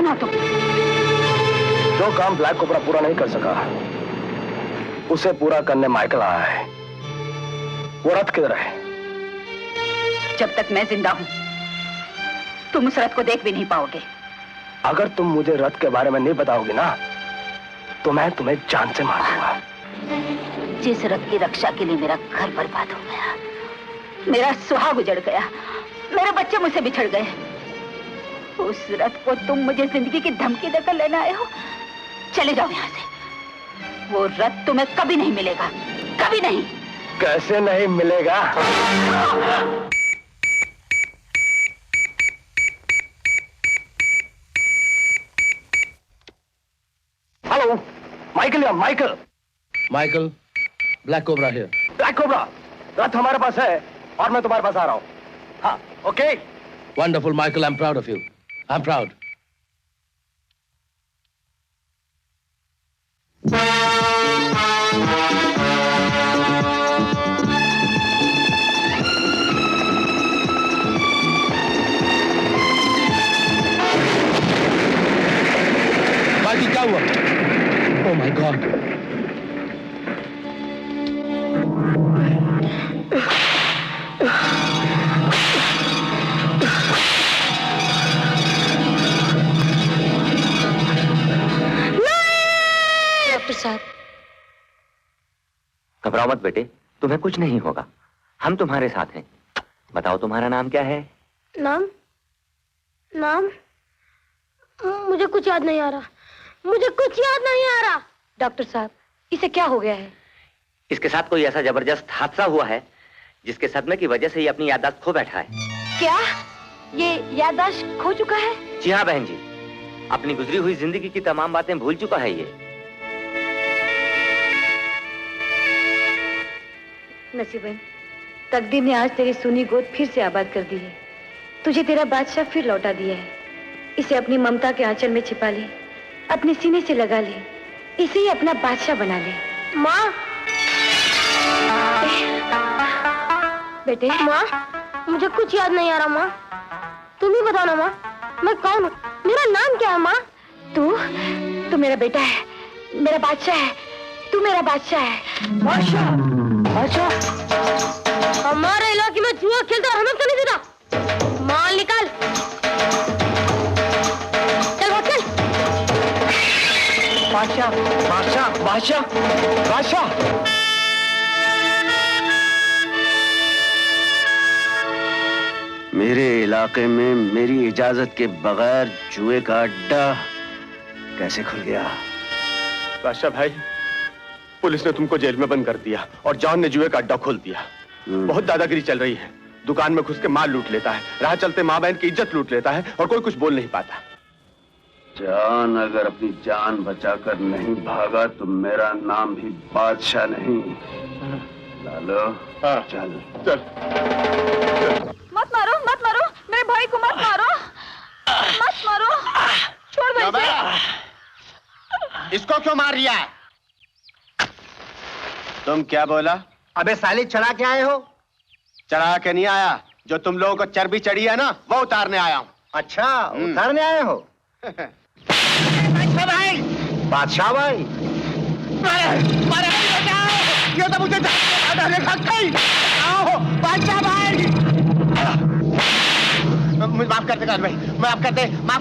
कौन हो तुम? जो काम ब्लैक कोबरा पूरा नहीं कर सका उसे पूरा करने माइकल आया है। वो रथ किधर है? जब तक मैं जिंदा हूं तुम उस रथ को देख भी नहीं पाओगे। अगर तुम मुझे रथ के बारे में नहीं बताओगे ना तो मैं तुम्हें जान से मार दूंगा। जिस रथ की रक्षा के लिए मेरा घर बर्बाद हो गया, मेरा सुहाग उजड़ गया, मेरे बच्चे मुझसे बिछड़ गए, उस रथ को तुम मुझे जिंदगी की धमकी देकर लेने आए हो। चले जाओ यहाँ से। वो रथ तुम्हें कभी नहीं मिलेगा, कभी नहीं। कैसे नहीं मिलेगा? हेलो, माइकल या Michael? Michael, black cobra here. Black cobra, रथ हमारे पास है और मैं तुम्हारे पास आ रहा हूँ। हाँ, okay. Wonderful, Michael. I'm proud of you. I'm proud. बाकी क्या हुआ? Oh my God. साहब, घबराओ मत बेटे, तुम्हें कुछ नहीं होगा। हम तुम्हारे साथ हैं। बताओ तुम्हारा नाम क्या है? नाम मुझे कुछ याद नहीं आ रहा। मुझे कुछ याद नहीं आ रहा। डॉक्टर साहब, इसे क्या हो गया है? इसके साथ कोई ऐसा जबरदस्त हादसा हुआ है जिसके सदमे की वजह से ये अपनी याददाश्त खो बैठा है। क्या ये याददाश्त खो चुका है? जी हाँ बहन जी, अपनी गुजरी हुई जिंदगी की तमाम बातें भूल चुका है ये। नसीबन, तकदीर ने आज तेरी सुनी गोद फिर से आबाद कर दी है। तुझे तेरा बादशाह फिर लौटा दिया है। इसे अपनी ममता के आंचल में छिपा ले, अपने सीने से लगा ले, इसे ही अपना बादशाह बना ले। माँ, बेटे। माँ, मुझे कुछ याद नहीं आ रहा। माँ, तुम ही बताओ ना। माँ, मैं कौन हूँ? मेरा नाम क्या है? माँ, तू मेरा बेटा है, मेरा बादशाह है। तू मेरा बादशाह है। बादशाह, बादशाह। हमारे इलाके में जुआ खेलता और हमें तो नहीं देता। माल निकाल। चल भाग चल। बादशाह, बादशाह, बादशाह, बादशाह। मेरे इलाके में मेरी इजाजत के बगैर जुए का अड्डा कैसे खुल गया? बादशाह भाई, पुलिस ने तुमको जेल में बंद कर दिया और जॉन ने जुए का अड्डा खोल दिया। बहुत दादागिरी चल रही है। दुकान में घुस के माल लूट लेता है, राह चलते माँ बहन की इज्जत लूट लेता है और कोई कुछ बोल नहीं पाता। जॉन अगर अपनी जान बचाकर नहीं भागा तो मेरा नाम भी बादशाह नहीं। लालो, चल चल। मत मारो, मत मारो, मेरे भाई को मत मारो, मत मारो, छोड़ दो इसे। इसको क्यों मार रिया है? तुम क्या बोला? अबे साले, चढ़ा के आए हो? चढ़ा के नहीं आया, जो तुम लोगों को चर्बी चढ़ी है ना वो उतारने आया हूँ। अच्छा, उतारने आए हो? भाई, बादशाह भाई, ये तो मुझे बादशाह भाई। माफ करते कान भाई, माफ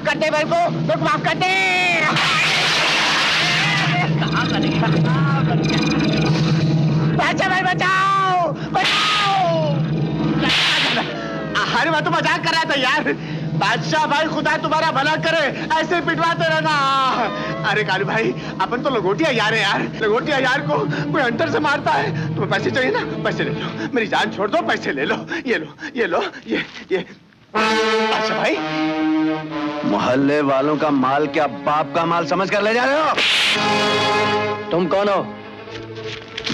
करते मेरे को, माफ करते। बादशाह भाई बचाओ, बचाओ। अरे मैं तो मजाक कर रहा था यार। बादशाह भाई, खुदा तुम्हारा भला करे, ऐसे पिटवाते रहना। अरे कालू भाई, अपन तो लंगोटिया यार है यार। लंगोटिया यार को कोई अंतर से मारता है। तुम्हें पैसे चाहिए ना? पैसे ले लो, मेरी जान छोड़ दो, पैसे ले लो। ये लो, ये लो, ये। अच्छा भाई, मोहल्ले वालों का माल क्या बाप का माल समझ कर ले जा रहे हो? तुम कौन हो?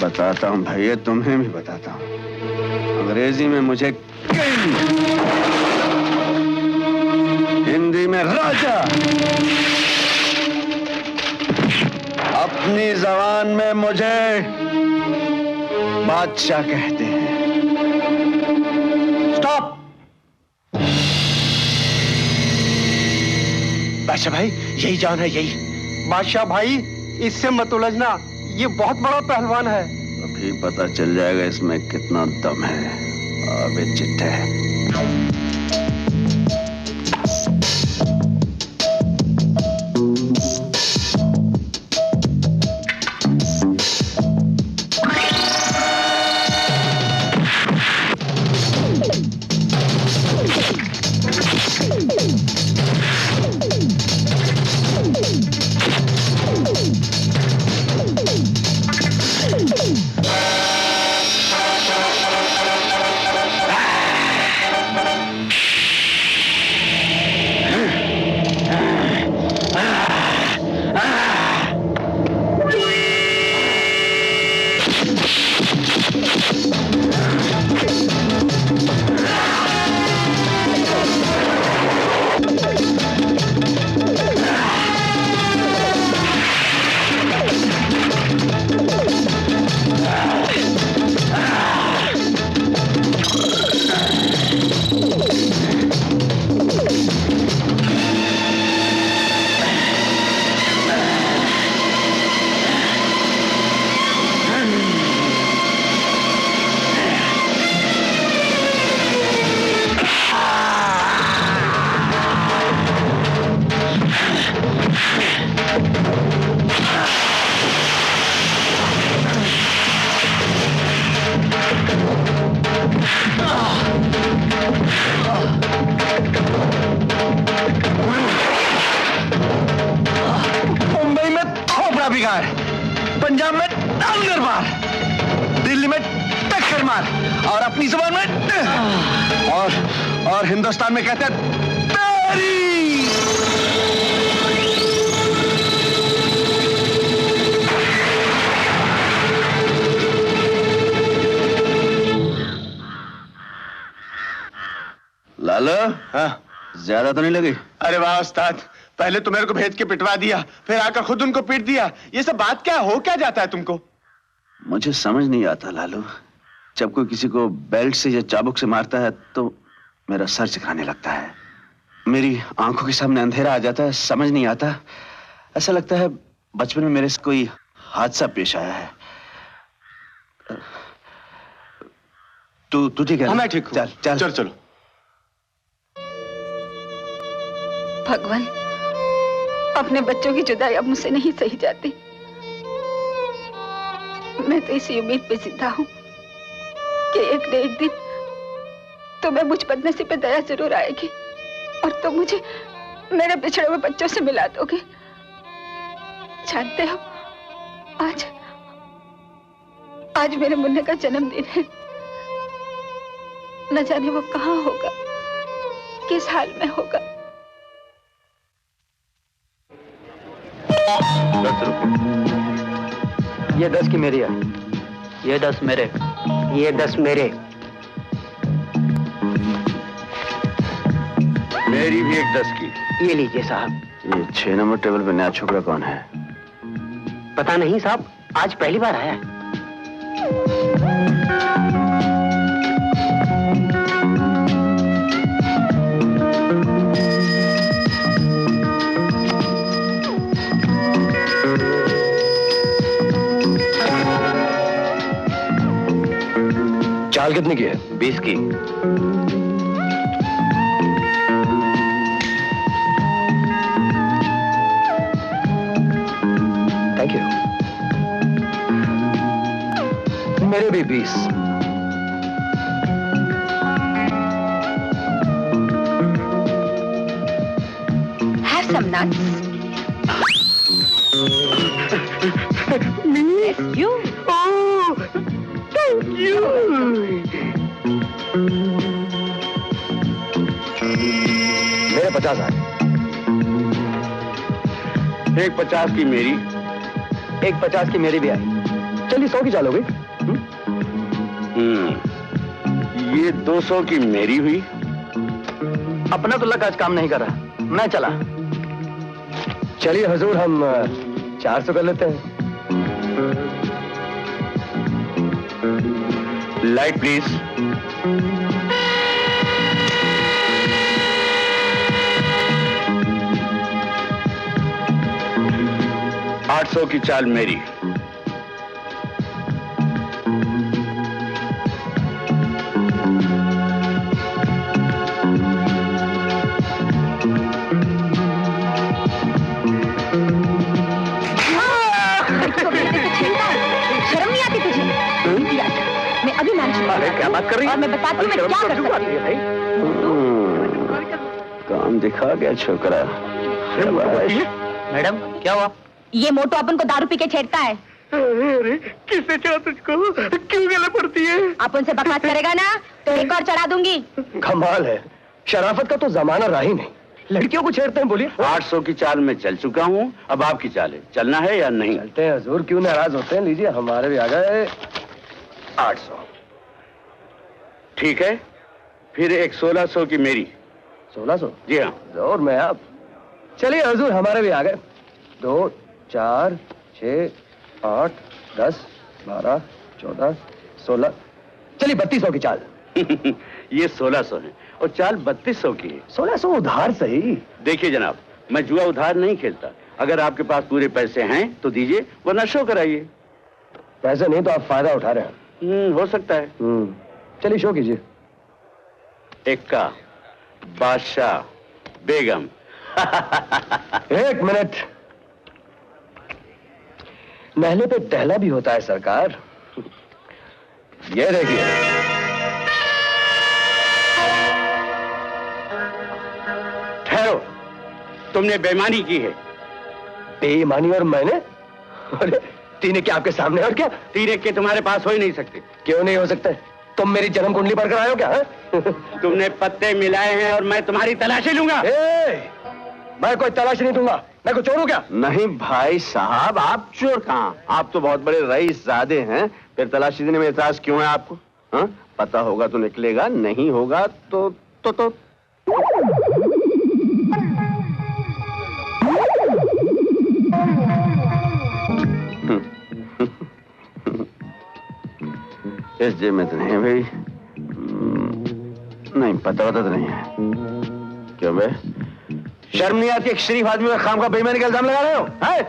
बताता हूँ भैया, तुम्हें भी बताता हूँ। अंग्रेजी में मुझे हिंदी में राजा, अपनी जबान में मुझे बादशाह कहते हैं। स्टॉप! बादशाह भाई यही जान है, यही। बादशाह भाई इससे मत उलझना, ये बहुत बड़ा पहलवान है। अभी पता चल जाएगा इसमें कितना दम है। अबे चिट्ठे, मुंबई में खोपड़ा बिगाड़, पंजाब में डांगर मार, दिल्ली में टक्कर मार, और अपनी जुबान में और हिंदुस्तान में कहते हैं तेरी। लालो, हाँ? ज्यादा तो नहीं लगी? अरे वाह उस्ताद, पहले तो मेरे को भेज के पिटवा दिया, फिर आकर खुद उनको पीट दिया। ये सब बात क्या हो क्या जाता है तुमको? मुझे समझ नहीं आता लालू, जब कोई किसी को बेल्ट से या चाबुक से मारता है तो मेरा सर चकराने लगता है, मेरी आंखों के सामने अंधेरा आ जाता है, समझ नहीं आता। ऐसा लगता है बचपन में मेरे से कोई हादसा पेश आया है। तू ठीक है? मैं ठीक हूँ। चल चल चल चलो। भगवान, अपने बच्चों की जुदाई अब मुझसे नहीं सही जाती। मैं तो इसी उम्मीद पे जिंदा हूँ कि एक न एक दिन तुम्हें मुझ बदनसीब पे दया जरूर आएगी और तुम मुझे मेरे बिछड़े हुए बच्चों से मिला दोगे। जानते हो, आज मेरे मुन्ने का जन्मदिन है। न जाने वो कहाँ होगा, किस हाल में होगा। 10 रुपए। ये 10 की मेरी है। ये 10 मेरे। ये 10 मेरे। मेरी भी एक 10 की। ये लीजिए साहब। ये 6 नंबर टेबल पे नया छोकरा कौन है? पता नहीं साहब, आज पहली बार आया है। चाल कितने की है? 20 की। Thank you. मेरे भी 20। Have some nuts. Yes, you. Thank you. मेरे 50 आए। एक 50 की मेरी, एक 50 की मेरी भी आई। चलिए 100 की चालोगे? ये 200 की मेरी हुई। अपना तो लक आज काम नहीं कर रहा, मैं चला। चलिए हुजूर, हम 400 कर लेते हैं। Light please. 800 की चाल मेरी। शर्म नहीं आती तुझे? मैं अभी मैनेज अरे क्या बात कर रही है? और मैं बताती हूँ मैं क्या कर सकती हूँ। भाई काम दिखा गया छोकरा। मैडम क्या हुआ? ये मोटू अपन को दारू पी के छेड़ता है। अरे किसने चढ़ा तुझको? क्यों गले पड़ती है? अपन से बकवास करेगा ना तो एक और चढ़ा दूंगी। कमाल है, शराफत का तो जमाना रहा ही नहीं, लड़कियों को छेड़ते हैं। बोलिए। 800 की चाल में चल चुका हूँ, अब आपकी चाल है, चलना है या नहीं? चलते हैं हजूर, क्यों नाराज होते हैं? लीजिए हमारे भी आ गए 800। ठीक है, फिर एक 1600 की मेरी। 1600? जी हाँ। और मैं आप। चलिए हजूर, हमारे भी आ गए। 2, 4, 6, 8, 10, 12, 14, 16। चलिए 3200 की चाल। ये 1600 है और चाल 3200 की है। 1600 उधार सही। देखिए जनाब, मैं जुआ उधार नहीं खेलता। अगर आपके पास पूरे पैसे हैं तो दीजिए, वरना शो कराइए। पैसे नहीं तो आप फायदा उठा रहे हैं। हो सकता है। चलिए शो कीजिए। इक्का, बादशाह, बेगम। एक मिनट, महले पे टहला भी होता है सरकार। ये देखिए। ठहरो, तुमने बेईमानी की है। बेईमानी और मैंने? अरे तीन के आपके सामने और क्या? 3 के तुम्हारे पास हो ही नहीं सकते। क्यों नहीं हो सकते? तुम मेरी जन्म कुंडली पर कराए हो क्या? तुमने पत्ते मिलाए हैं और मैं तुम्हारी तलाशी लूंगा। मैं कोई तलाश नहीं दूंगा। मैं कोई चोर हूं क्या? नहीं भाई साहब, आप चोर कहाँ? आप तो बहुत बड़े रईसजादे हैं, फिर तलाशी देने में एतराज क्यों है आपको? हाँ? पता होगा तो निकलेगा, नहीं होगा तो इस जेब में तो नहीं है भाई। नहीं, पता तो नहीं है। क्यों बे? शर्म नहीं आती? एक शरीफ आदमी में खाम का बेईमानी का इल्जाम लगा रहे हो? हैं?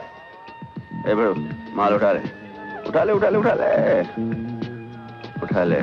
ए बड़ो, माल उठा ले, उठा ले, उठा ले, उठा ले, उठा ले।